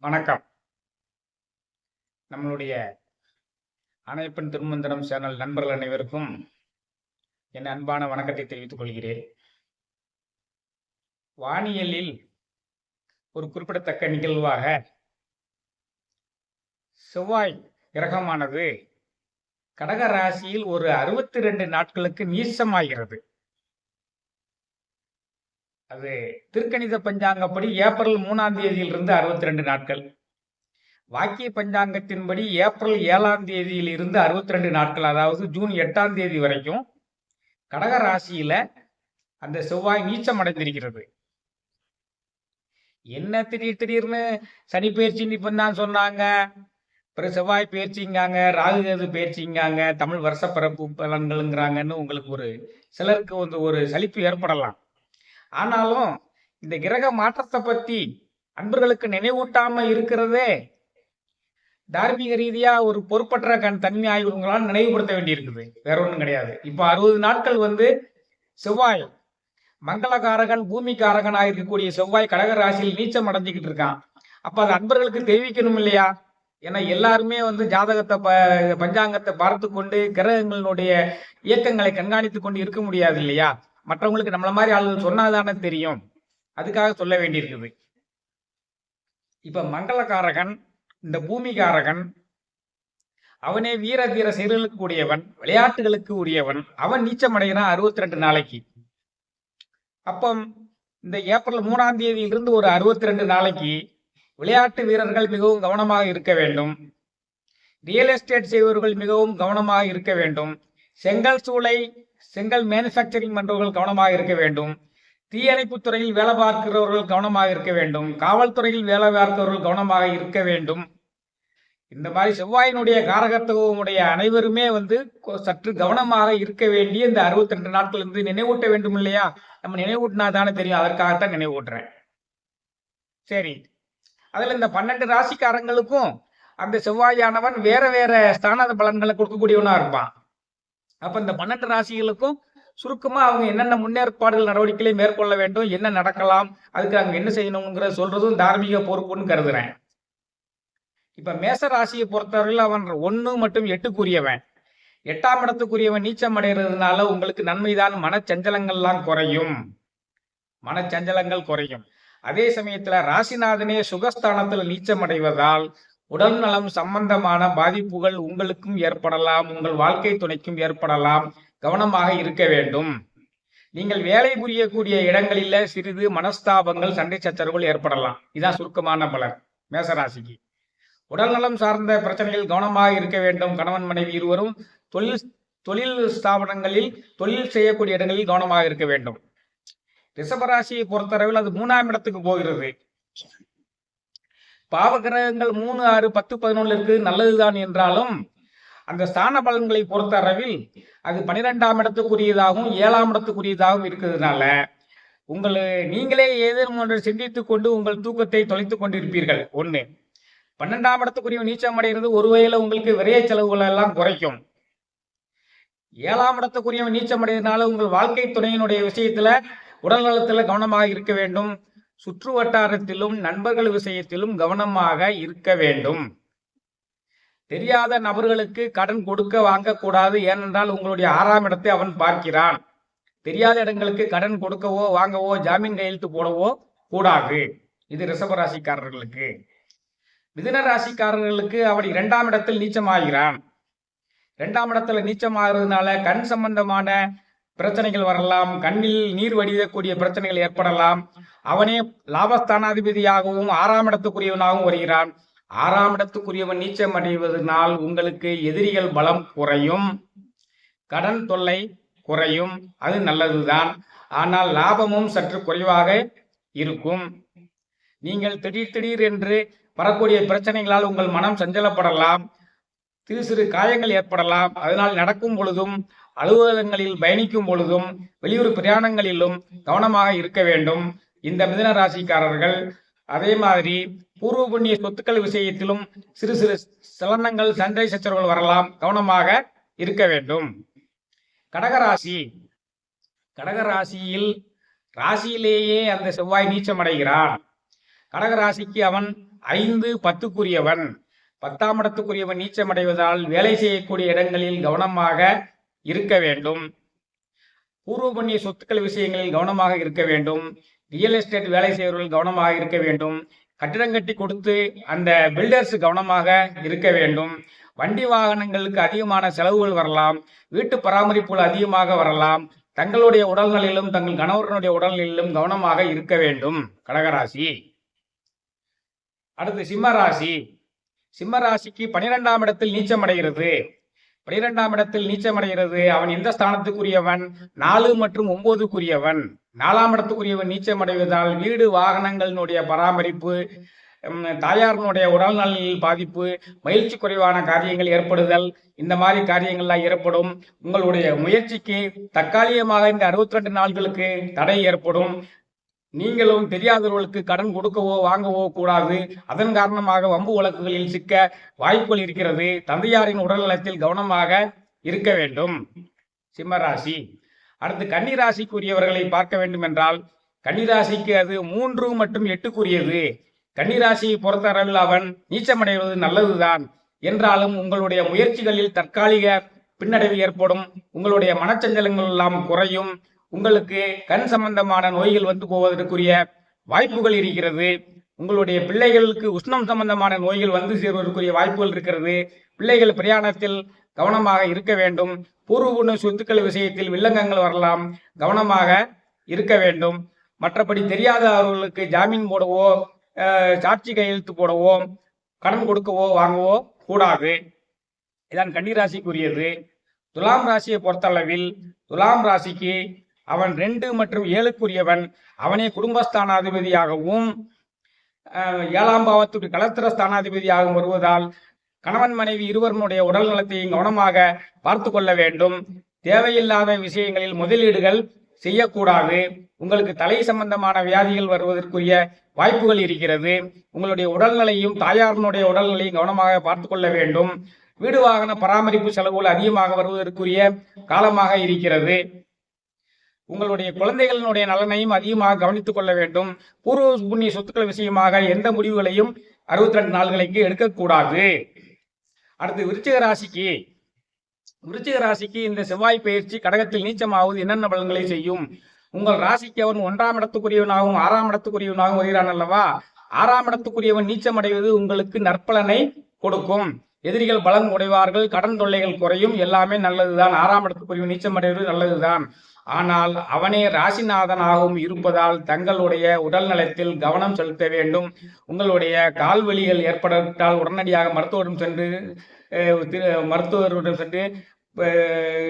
வணக்கம். நம்மளுடைய அனைப்பன் திருமந்திரம் சேனல் நண்பர்கள் அனைவருக்கும் என் அன்பான வணக்கத்தை தெரிவித்துக் கொள்கிறேன். வானியலில் ஒரு குறிப்பிடத்தக்க நிகழ்வாக செவ்வாய் கிரகமானது கடக ராசியில் ஒரு 62 நாட்களுக்கு நீசமாகிறது. அது திருக்கணித பஞ்சாங்கப்படி ஏப்ரல் 3ஆம் தேதியிலிருந்து 62 நாட்கள், வாக்கிய பஞ்சாங்கத்தின்படி ஏப்ரல் 7ஆம் தேதியில் இருந்து 62 நாட்கள், அதாவது ஜூன் 8ஆம் தேதி வரைக்கும் கடக ராசியில அந்த செவ்வாய் நீச்சம் அடைந்திருக்கிறது. என்ன திடீர்னு சனி பயிற்சின்னு இப்பதான் சொன்னாங்க, பிறகு செவ்வாய் பயிற்சிங்காங்க, ராகு கேது பயிற்சிங்காங்க, தமிழ் வருஷ பிறப்பு பலன்கள்ங்கிறாங்கன்னு உங்களுக்கு ஒரு சிலருக்கு ஒரு சலிப்பு ஏற்படலாம். ஆனாலும் இந்த கிரக மாற்றத்தை பத்தி அன்பர்களுக்கு நினைவூட்டாம இருக்கிறதே தார்மீக ரீதியா ஒரு பொறுப்பற்ற தன்மை ஆய்வுகளால் நினைவுபடுத்த வேண்டியிருக்குது. வேற ஒன்றும் கிடையாது. இப்ப 60 நாட்கள் செவ்வாய் மங்களகாரகன் பூமிக்காரகனாக இருக்கக்கூடிய செவ்வாய் கடக ராசியில் நீச்சம் அடைஞ்சுக்கிட்டு இருக்கான். அப்ப அது அன்பர்களுக்கு தெரிவிக்கணும் இல்லையா? ஏன்னா எல்லாருமே ஜாதகத்தை பஞ்சாங்கத்தை பார்த்து கொண்டு கிரகங்களுடைய இயக்கங்களை கண்காணித்துக் கொண்டு இருக்க முடியாது இல்லையா? மற்றவங்களுக்கு நம்மள மாதிரி ஆளுகள் சொன்னாதானே தெரியும். அதுக்காக சொல்ல வேண்டியிருக்குது. இப்ப மங்களகாரகன், இந்த பூமிகாரகன், அவனே வீர தீர செயல்களுக்கு உரியவன், விளையாட்டுகளுக்கு உரியவன். அவன் நீச்சம் அடைகிறான் 62 நாளைக்கு. அப்போ இந்த ஏப்ரல் 3ஆம் தேதியிலிருந்து ஒரு 62 நாளைக்கு விளையாட்டு வீரர்கள் மிகவும் கவனமாக இருக்க வேண்டும். ரியல் எஸ்டேட் செய்பவர்கள் மிகவும் கவனமாக இருக்க வேண்டும். செங்கல் மேனுஃபேக்சரிங் பண்றவர்கள் கவனமாக இருக்க வேண்டும். தீயணைப்பு துறையில் வேலை பார்க்கிறவர்கள் கவனமாக இருக்க வேண்டும். காவல்துறையில் வேலை பார்க்கிறவர்கள் கவனமாக இருக்க வேண்டும். இந்த மாதிரி செவ்வாயினுடைய காரகத்துவமுடைய அனைவருமே சற்று கவனமாக இருக்க வேண்டிய இந்த 62 நாட்கள் நினைவூட்ட வேண்டும் இல்லையா? நம்ம நினைவூட்டினா தானே தெரியும். அதற்காகத்தான் நினைவூட்டுறேன். சரி, அதுல இந்த 12 ராசிக்காரங்களுக்கும் அந்த செவ்வாயானவன் வேற வேற ஸ்தான பலன்களை கொடுக்கக்கூடியவனா இருப்பான். அப்ப இந்த 12 ராசிகளுக்கும் சுருக்கமா அவங்க என்னென்ன முன்னேற்பாடுகள் நடவடிக்கைகளை மேற்கொள்ள வேண்டும், என்ன நடக்கலாம், அதுக்கு அவங்க என்ன செய்யணுங்கிற சொல்றதும் தார்மீக பொறுப்புன்னு கருதுறேன். இப்ப மேச ராசியை பொறுத்தவரையில் அவன் 1 மற்றும் 8க்குரியவன். 8ஆம் இடத்துக்குரியவன் நீச்சம் அடைகிறதுனால உங்களுக்கு நன்மைதான். மனச்சஞ்சலங்கள்லாம் குறையும். அதே சமயத்துல ராசிநாதனே சுகஸ்தானத்தில் நீச்சம் அடைவதால் உடல் நலம் சம்பந்தமான பாதிப்புகள் உங்களுக்கும் ஏற்படலாம், உங்கள் வாழ்க்கை துணைக்கும் ஏற்படலாம். கவனமாக இருக்க வேண்டும். நீங்கள் வேலை புரியக்கூடிய இடங்களில சிறிது மனஸ்தாபங்கள், சண்டை சச்சரவுகள் ஏற்படலாம். இதான் சுருக்கமான பலன் மேசராசிக்கு. உடல் நலம் சார்ந்த பிரச்சனைகள் கவனமாக இருக்க வேண்டும். கணவன் மனைவி இருவரும் தொழில் ஸ்தாபனங்களில் தொழில் செய்யக்கூடிய இடங்களில் கவனமாக இருக்க வேண்டும். ரிஷபராசியை பொறுத்தளவில் அது 3ஆம் இடத்துக்கு போகிறது. பாவகிரகங்கள் 3, 6, 10, 11 இருக்கு, நல்லதுதான். என்றாலும் அந்த ஸ்தான பலன்களை பொறுத்த அளவில் அது 12ஆம் இடத்துக்குரியதாகவும் 7ஆம் இடத்துக்குரியதாகவும் இருக்கிறதுனால நீங்களே ஏதேனும் ஒன்று சிந்தித்துக் கொண்டு உங்கள் தூக்கத்தை தொலைத்துக் கொண்டிருப்பீர்கள். 1. 12ஆம் இடத்துக்குரிய நீச்சம் அடைகிறது ஒருவேளை உங்களுக்கு விரைய செலவுகள் எல்லாம் குறைக்கும். 7ஆம் இடத்துக்குரிய நீச்சம் அடைகிறதுனால உங்கள் வாழ்க்கை துணையினுடைய விஷயத்துல உடல் நலத்துல கவனமாக இருக்க வேண்டும். சுற்று வட்டாரத்திலும் நண்பர்கள் விஷயத்திலும் கவனமாக இருக்க வேண்டும். தெரியாத நபர்களுக்கு கடன் கொடுக்க வாங்கக்கூடாது. ஏனென்றால் உங்களுடைய 6ஆம் இடத்தை அவன் பார்க்கிறான். தெரியாத இடங்களுக்கு கடன் கொடுக்கவோ வாங்கவோ ஜாமீன் கையெழுத்து போடவோ கூடாது. இது ரிஷபராசிக்காரர்களுக்கு. மிதுன ராசிக்காரர்களுக்கு அவன் 2ஆம் இடத்தில் நீச்சமாகிறான். 2ஆம் இடத்துல நீச்சமாகிறதுனால கண் சம்பந்தமான பிரச்சனைகள் வரலாம். கண்ணில் நீர் வடியக்கூடிய பிரச்சனைகள் ஏற்படலாம். அவனே லாபஸ்தானாதிபதியாகவும் 6ஆம் இடத்துக்குரியவனாகவும் வருகிறான். 6ஆம் இடத்துக்குரியவன் நீச்சம் அடைவதனால் உங்களுக்கு எதிரிகள் பலம் குறையும், கடன் தொல்லை குறையும். அது நல்லதுதான். ஆனால் லாபமும் சற்று குறைவாக இருக்கும். நீங்கள் திடீர் என்று வரக்கூடிய பிரச்சனைகளால் உங்கள் மனம் சஞ்சலப்படலாம். சிறு காயங்கள் ஏற்படலாம். அதனால் நடக்கும் பொழுதும் அலுவலகங்களில் பயணிக்கும் பொழுதும் வெளியூர் பிரயாணங்களிலும் கவனமாக இருக்க வேண்டும் இந்த மிதுன ராசிக்காரர்கள். அதே மாதிரி பூர்வ புண்ணிய சொத்துக்கள் விஷயத்திலும் சிறு சலனங்கள், சண்டை சச்சரவுகள் வரலாம். கவனமாக இருக்க வேண்டும். கடகராசியில் ராசியிலேயே அந்த செவ்வாய் நீச்சம் அடைகிறான். கடகராசிக்கு அவன் 5, 10க்குரியவன். 10ஆம் இடத்துக்குரியவன் நீச்சமடைவதால் வேலை செய்யக்கூடிய இடங்களில் கவனமாக இருக்க வேண்டும். பூர்வ புண்ணிய சொத்துக்கள் விஷயங்களில் கவனமாக இருக்க வேண்டும். ரியல் எஸ்டேட் வேலை செய்பவர்கள் கவனமாக இருக்க வேண்டும். கட்டிடம் கட்டி கொடுத்து அந்த பில்டர்ஸ் கவனமாக இருக்க வேண்டும். வண்டி வாகனங்களுக்கு அதிகமான செலவுகள் வரலாம். வீட்டு பராமரிப்புகள் அதிகமாக வரலாம். தங்களுடைய உடல்நிலையிலும் தங்கள் கணவர்களுடைய உடல்நிலையிலும் கவனமாக இருக்க வேண்டும். கடகராசி. அடுத்து சிம்மராசி. சிம்மராசிக்கு 12ஆம் இடத்தில் நீச்சமடைகிறது. 12ஆம் இடத்தில் நீச்சமடைகிறது. அவன் எந்த ஸ்தானத்துக்குரியவன்? 4 மற்றும் 9க்குரியவன். 4ஆம் இடத்துக்குரியவன் நீச்சமடைவதால் வீடு வாகனங்களினுடைய பராமரிப்பு, தாயாரினுடைய உடல்நலில் பாதிப்பு, மகிழ்ச்சி குறைவான காரியங்கள் ஏற்படுதல், இந்த மாதிரி காரியங்கள்லாம் ஏற்படும். உங்களுடைய முயற்சிக்கு தற்காலிகமாக இந்த 62 நாட்களுக்கு தடை ஏற்படும். நீங்களும் தெரியாதவர்களுக்கு கடன் கொடுக்கவோ வாங்கவோ கூடாது. அதன் காரணமாக வம்பு வழக்குகளில் சிக்க வாய்ப்புகள் இருக்கிறது. தந்தையாரின் உடல்நலத்தில் கவனமாக இருக்க வேண்டும். சிம்மராசி. அடுத்து கன்னிராசிக்குரியவர்களை பார்க்க வேண்டும் என்றால், கன்னிராசிக்கு அது 3 மற்றும் 8க்குரியது. கன்னிராசியை பொறுத்தளவில் அவன் நீச்சமடைவது நல்லதுதான். என்றாலும் உங்களுடைய முயற்சிகளில் தற்காலிக பின்னடைவு ஏற்படும். உங்களுடைய மனச்சஞ்சலங்கள் எல்லாம் குறையும். உங்களுக்கு கண் சம்பந்தமான நோய்கள் வந்து போவதற்குரிய வாய்ப்புகள் இருக்கிறது. உங்களுடைய பிள்ளைகளுக்கு உஷ்ணம் சம்பந்தமான நோய்கள் வந்து சேர்வதற்குரிய வாய்ப்புகள் இருக்கிறது. பிள்ளைகள் பிரயாணத்தில் கவனமாக இருக்க வேண்டும். பூர்வ புண்ணிய சொத்துக்கள் விஷயத்தில் வில்லங்கங்கள் வரலாம். கவனமாக இருக்க வேண்டும். மற்றபடி தெரியாத அவர்களுக்கு ஜாமீன் போடவோ, சாட்சி கையெழுத்து போடவோ, கடன் கொடுக்கவோ வாங்கவோ கூடாது. இதான் கன்னிராசிக்குரியது. துலாம் ராசியை பொறுத்தளவில், துலாம் ராசிக்கு அவன் 2 மற்றும் 7க்குரியவன். அவனே குடும்பஸ்தானாதிபதியாகவும் 7ஆம் பாவத்துக்கு களத்திர ஸ்தானாதிபதியாகவும் வருவதால் கணவன் மனைவி இருவருடைய உடல் நலத்தையும் கவனமாக பார்த்து கொள்ள வேண்டும். தேவையில்லாத விஷயங்களில் முதலீடுகள் செய்யக்கூடாது. உங்களுக்கு தலை சம்பந்தமான வியாதிகள் வருவதற்குரிய வாய்ப்புகள் இருக்கிறது. உங்களுடைய உடல்நிலையும் தாயாரினுடைய உடல்நிலையும் கவனமாக பார்த்து கொள்ள வேண்டும். வீடு வாகன பராமரிப்பு செலவுகள் அதிகமாக வருவதற்குரிய காலமாக இருக்கிறது. உங்களுடைய குழந்தைகளினுடைய நலனையும் அதிகமாக கவனித்துக் கொள்ள வேண்டும். பூர்வ புண்ணிய சொத்துக்கள் விஷயமாக எந்த முடிவுகளையும் 62 நாட்களுக்கு எடுக்கக்கூடாது. அடுத்து விருச்சிக ராசிக்கு. விருச்சிக ராசிக்கு இந்த செவ்வாய் பயிற்சி கடகத்தில் நீச்சமாவது என்னென்ன பலன்களை செய்யும்? உங்கள் ராசிக்கு அவன் 1ஆம் இடத்துக்குரியவனாகவும் 6ஆம் இடத்துக்குரியவனாகவும் வருகிறான் அல்லவா? 6ஆம் இடத்துக்குரியவன் நீச்சமடைவது உங்களுக்கு நற்பலனை கொடுக்கும். எதிரிகள் பலன் உடைவார்கள். கடன் தொல்லைகள் குறையும். எல்லாமே நல்லதுதான். 6ஆம் இடத்துக்குரியவன் நீச்சமடைவது நல்லதுதான். ஆனால் அவனே ராசிநாதனாகவும் இருப்பதால் தங்களுடைய உடல் நலத்தில் கவனம் செலுத்த வேண்டும். உங்களுடைய கால்வலிகள் ஏற்பட்டால் உடனடியாக மருத்துவரிடம் சென்று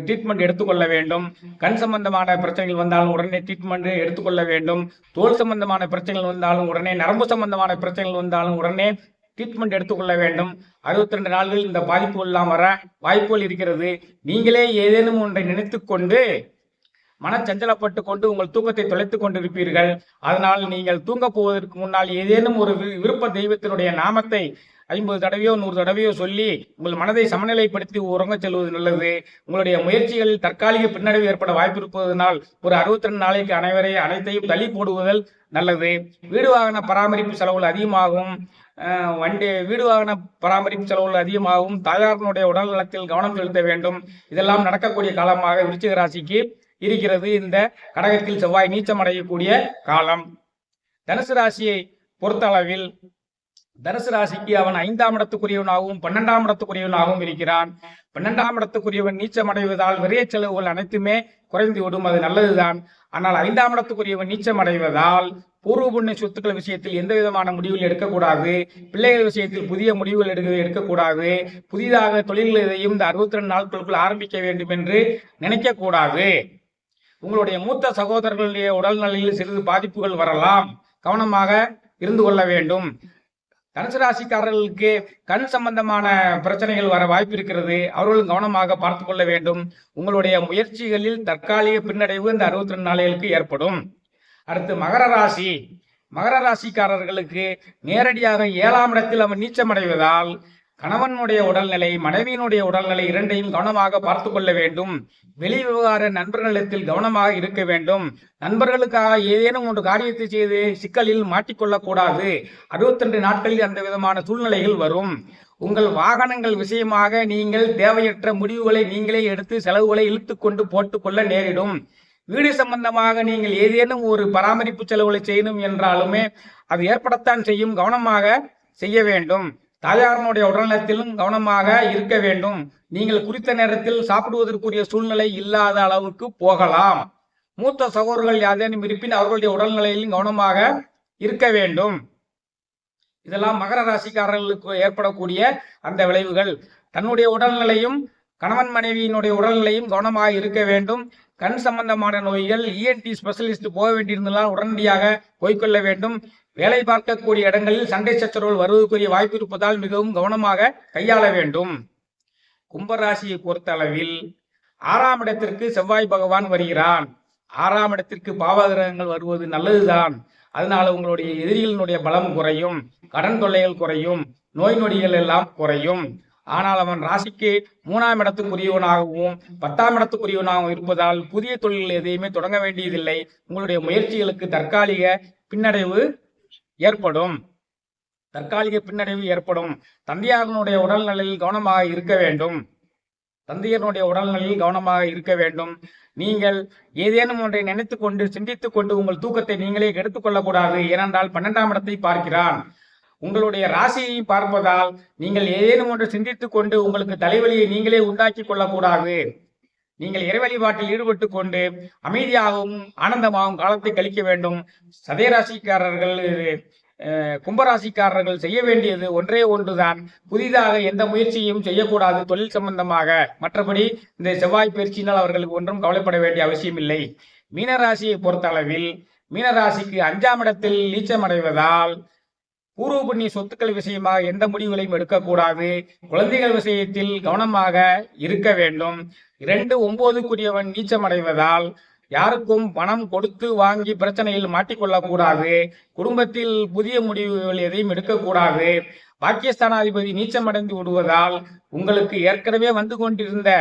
ட்ரீட்மெண்ட் எடுத்துக்கொள்ள வேண்டும். கண் சம்பந்தமான பிரச்சனைகள் வந்தாலும் உடனே ட்ரீட்மெண்ட் எடுத்துக்கொள்ள வேண்டும். தோல் சம்பந்தமான பிரச்சனைகள் வந்தாலும் உடனே, நரம்பு சம்பந்தமான பிரச்சனைகள் வந்தாலும் உடனே ட்ரீட்மெண்ட் எடுத்துக்கொள்ள வேண்டும். 62 நாட்கள் இந்த பாதிப்புகள் எல்லாம் வர வாய்ப்புகள் இருக்கிறது. நீங்களே ஏதேனும் ஒன்றை நினைத்து கொண்டு மனச்சஞ்சலப்பட்டு கொண்டு உங்கள் தூக்கத்தை தொலைத்துக் கொண்டிருப்பீர்கள். அதனால் நீங்கள் தூங்க போவதற்கு முன்னால் ஏதேனும் ஒரு விருப்ப தெய்வத்தினுடைய நாமத்தை 50 தடவையோ 100 தடவையோ சொல்லி உங்கள் மனதை சமநிலைப்படுத்தி உறங்கச் செல்வது நல்லது. உங்களுடைய முயற்சிகளில் தற்காலிக பின்னடைவு ஏற்பட வாய்ப்பு இருப்பதனால் ஒரு 62 நாளைக்கு அனைத்தையும் தள்ளி போடுவதல் நல்லது. வீடு வாகன பராமரிப்பு செலவுகள் அதிகமாகும். வீடு வாகன பராமரிப்பு செலவுகள் அதிகமாகும். தாயாரினுடைய உடல் நலத்தில் கவனம் செலுத்த வேண்டும். இதெல்லாம் நடக்கக்கூடிய காலமாக விருச்சிக ராசிக்கு இருக்கிறது. இந்த கடகத்தில் செவ்வாய் நீச்சம் அடையக்கூடிய காலம். தனுசு ராசியை பொறுத்த அளவில், தனுசு ராசிக்கு அவன் 5ஆம் இடத்துக்குரியவனாகவும் 12ஆம் இடத்துக்குரியவனாகவும் இருக்கிறான். 12ஆம் இடத்துக்குரியவன் நீச்சம் அடைவதால் விரைய செலவுகள் அனைத்துமே குறைந்துவிடும். அது நல்லதுதான். ஆனால் 5ஆம் இடத்துக்குரியவன் நீச்சம் அடைவதால் பூர்வ புண்ணிய சொத்துக்கள் விஷயத்தில் எந்த விதமான முடிவுகள் எடுக்கக்கூடாது. பிள்ளைகள் விஷயத்தில் புதிய முடிவுகள் எடுக்கக்கூடாது. புதிதாக தொழில்கள் எதையும் இந்த 62 நாட்களுக்குள் ஆரம்பிக்க வேண்டும் என்று நினைக்கக்கூடாது. உங்களுடைய மூத்த சகோதரர்களுடைய உடல்நிலையில் சிறிது பாதிப்புகள் வரலாம். கவனமாக இருந்து கொள்ள வேண்டும். தனுசு ராசிக்காரர்களுக்கு கண் சம்பந்தமான பிரச்சனைகள் வர வாய்ப்பு இருக்கிறது. அவர்களும் கவனமாக பார்த்து கொள்ள வேண்டும். உங்களுடைய முயற்சிகளில் தற்காலிக பின்னடைவு இந்த 62 நாட்களுக்கு ஏற்படும். அடுத்து மகர ராசி. மகர ராசிக்காரர்களுக்கு நேரடியாக 7ஆம் இடத்தில் அவன் நீச்சமடைவதால் கணவனுடைய உடல்நிலை, மனைவியினுடைய உடல்நிலை இரண்டையும் கவனமாக பார்த்து கொள்ள வேண்டும். வெளி விவகார நண்பர்களிடத்தில் கவனமாக இருக்க வேண்டும். நண்பர்களுக்காக ஏதேனும் ஒரு காரியத்தை செய்து சிக்கலில் மாட்டிக்கொள்ளக்கூடாது. 62 நாட்களில் அந்த விதமான சூழ்நிலைகள் வரும். உங்கள் வாகனங்கள் விஷயமாக நீங்கள் தேவையற்ற முடிவுகளை நீங்களே எடுத்து செலவுகளை இழுத்து கொண்டு போட்டுக்கொள்ள நேரிடும். வீடு சம்பந்தமாக நீங்கள் ஏதேனும் ஒரு பராமரிப்பு செலவுகளை செய்யணும் என்றாலுமே அது ஏற்படத்தான் செய்யும். கவனமாக செய்ய வேண்டும். தாயாரனுடைய உடல்நலத்திலும் கவனமாக இருக்க வேண்டும். நீங்கள் குறித்த நேரத்தில் சாப்பிடுவதற்குரிய சூழ்நிலை இல்லாத அளவுக்கு போகலாம். மூத்த சகோதரர்கள் யாதேனும் இருப்பின் அவர்களுடைய உடல்நிலையிலும் கவனமாக இருக்க வேண்டும். இதெல்லாம் மகர ராசிக்காரர்களுக்கு ஏற்படக்கூடிய அந்த விளைவுகள். தன்னுடைய உடல்நிலையும் கணவன் மனைவியினுடைய உடல்நிலையும் கவனமாக இருக்க வேண்டும். கண் சம்பந்தமான நோய்கள் இஎன்டி ஸ்பெஷலிஸ்ட் போக வேண்டியிருந்தால் உடனடியாக போய்கொள்ள வேண்டும். வேலை பார்க்கக்கூடிய இடங்களில் சண்டை சச்சரவுகள் வருவதற்குரிய வாய்ப்பு இருப்பதால் மிகவும் கவனமாக கையாள வேண்டும். கும்பராசியை பொறுத்த அளவில் 6ஆம் இடத்திற்கு செவ்வாய் பகவான் வருகிறான். 6ஆம் இடத்திற்கு பாவகிரகங்கள் வருவது நல்லதுதான். அதனால உங்களுடைய எதிரிகளினுடைய பலம் குறையும், கடன் தொல்லைகள் குறையும், நோய் நொடிகள் எல்லாம் குறையும். ஆனால் அவன் ராசிக்கு 3ஆம் இடத்துக்குரியவனாகவும் 10ஆம் இடத்துக்குரியவனாகவும் இருப்பதால் புதிய தொழில்கள் எதையுமே தொடங்க வேண்டியதில்லை. உங்களுடைய முயற்சிகளுக்கு தற்காலிக பின்னடைவு ஏற்படும். தந்தையாரனுடைய உடல்நிலையில் கவனமாக இருக்க வேண்டும். நீங்கள் ஏதேனும் ஒன்றை நினைத்து கொண்டு சிந்தித்துக் கொண்டு உங்கள் தூக்கத்தை நீங்களே கெடுத்துக் கொள்ளக்கூடாது. ஏனென்றால் 12ஆம் இடத்தை பார்க்கிறான். உங்களுடைய ராசியை பார்ப்பதால் நீங்கள் ஏதேனும் ஒன்று சிந்தித்துக் கொண்டு உங்களுக்கு தலைவலியை நீங்களே உண்டாக்கி கொள்ளக்கூடாது. நீங்கள் இறை வழிபாட்டில் ஈடுபட்டு கொண்டு அமைதியாகவும் ஆனந்தமாகவும் காலத்தை கழிக்க வேண்டும். சதயராசிக்காரர்கள், கும்பராசிக்காரர்கள் செய்ய வேண்டியது ஒன்றே ஒன்றுதான். புதிதாக எந்த முயற்சியும் செய்யக்கூடாது தொழில் சம்பந்தமாக. மற்றபடி இந்த செவ்வாய் பயிற்சியினால் அவர்களுக்கு ஒன்றும் கவலைப்பட வேண்டிய அவசியம் இல்லை. மீனராசியை பொறுத்த அளவில் மீனராசிக்கு 5ஆம் இடத்தில் நீச்சமடைவதால் பூர்வ புண்ணிய சொத்துக்கள் விஷயமாக எந்த முடிவுகளையும் எடுக்கக்கூடாது. குழந்தைகள் விஷயத்தில் கவனமாக இருக்க வேண்டும். 2/9 நீச்சமடைவதால் யாருக்கும் பணம் கொடுத்து வாங்கி பிரச்சனையில் மாட்டிக்கொள்ளக்கூடாது. குடும்பத்தில் புதிய முடிவுகள் எதையும் எடுக்கக்கூடாது. பாக்கியஸ்தானாதிபதி நீச்சமடைந்து விடுவதால் உங்களுக்கு ஏற்கனவே வந்து கொண்டிருந்த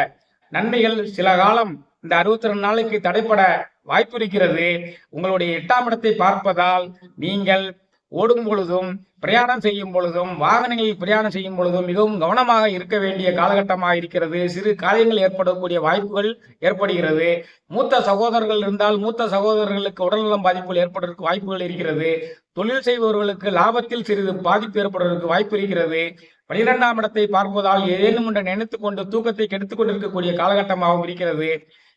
நன்மைகள் சில காலம் இந்த 62 நாளைக்கு தடைப்பட வாய்ப்பு இருக்கிறது. உங்களுடைய 8ஆம் இடத்தை பார்ப்பதால் நீங்கள் ஓடும் பொழுதும் பிரயாணம் செய்யும் பொழுதும் வாகனங்களில் பிரயாணம் செய்யும் பொழுதும் மிகவும் கவனமாக இருக்க வேண்டிய காலகட்டமாக இருக்கிறது. சிறு காரியங்கள் ஏற்படக்கூடிய வாய்ப்புகள் ஏற்படுகிறது. மூத்த சகோதரர்கள் இருந்தால் மூத்த சகோதரர்களுக்கு உடல்நலம் பாதிப்புகள் ஏற்படுவதற்கு வாய்ப்புகள் இருக்கிறது. தொழில் செய்பவர்களுக்கு லாபத்தில் சிறிது பாதிப்பு ஏற்படுவதற்கு வாய்ப்பு இருக்கிறது. 12ஆம் இடத்தை பார்ப்பதால் ஏதேனும் ஒன்றை நினைத்துக் கொண்டு தூக்கத்தை கெடுத்துக் கொண்டிருக்கக்கூடிய காலகட்டமாகவும் இருக்கிறது.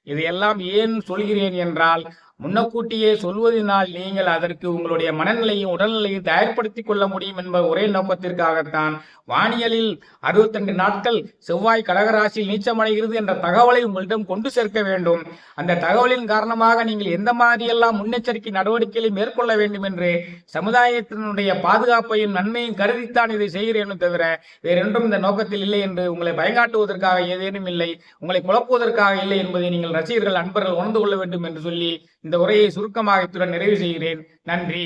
இதையெல்லாம் ஏன் சொல்கிறேன் என்றால், முன்னக்கூட்டியே சொல்வதனால் நீங்கள் அதற்கு உங்களுடைய மனநிலையும் உடல்நிலையும் தயார்படுத்திக் கொள்ள முடியும் என்ப ஒரே நோக்கத்திற்காகத்தான் வானியலில் 62 நாட்கள் செவ்வாய் கடகராசியில் நீச்சமடைகிறது என்ற தகவலை உங்களிடம் கொண்டு சேர்க்க வேண்டும். அந்த தகவலின் காரணமாக நீங்கள் எந்த மாதிரியெல்லாம் முன்னெச்சரிக்கை நடவடிக்கைகளை மேற்கொள்ள வேண்டும் என்று சமுதாயத்தினுடைய பாதுகாப்பையும் நன்மையும் கருதித்தான் இதை செய்கிறேன் தவிர வேறென்றும் இந்த நோக்கத்தில் இல்லை என்று உங்களை பயங்காட்டுவதற்காக ஏதேனும் இல்லை, உங்களை குழப்புவதற்காக இல்லை என்பதை நீங்கள் ரசிகர்கள், அன்பர்கள் உணர்ந்து கொள்ள வேண்டும் என்று சொல்லி இந்த உரையை சுருக்கமாக இத்துடன் நிறைவு செய்கிறேன். நன்றி.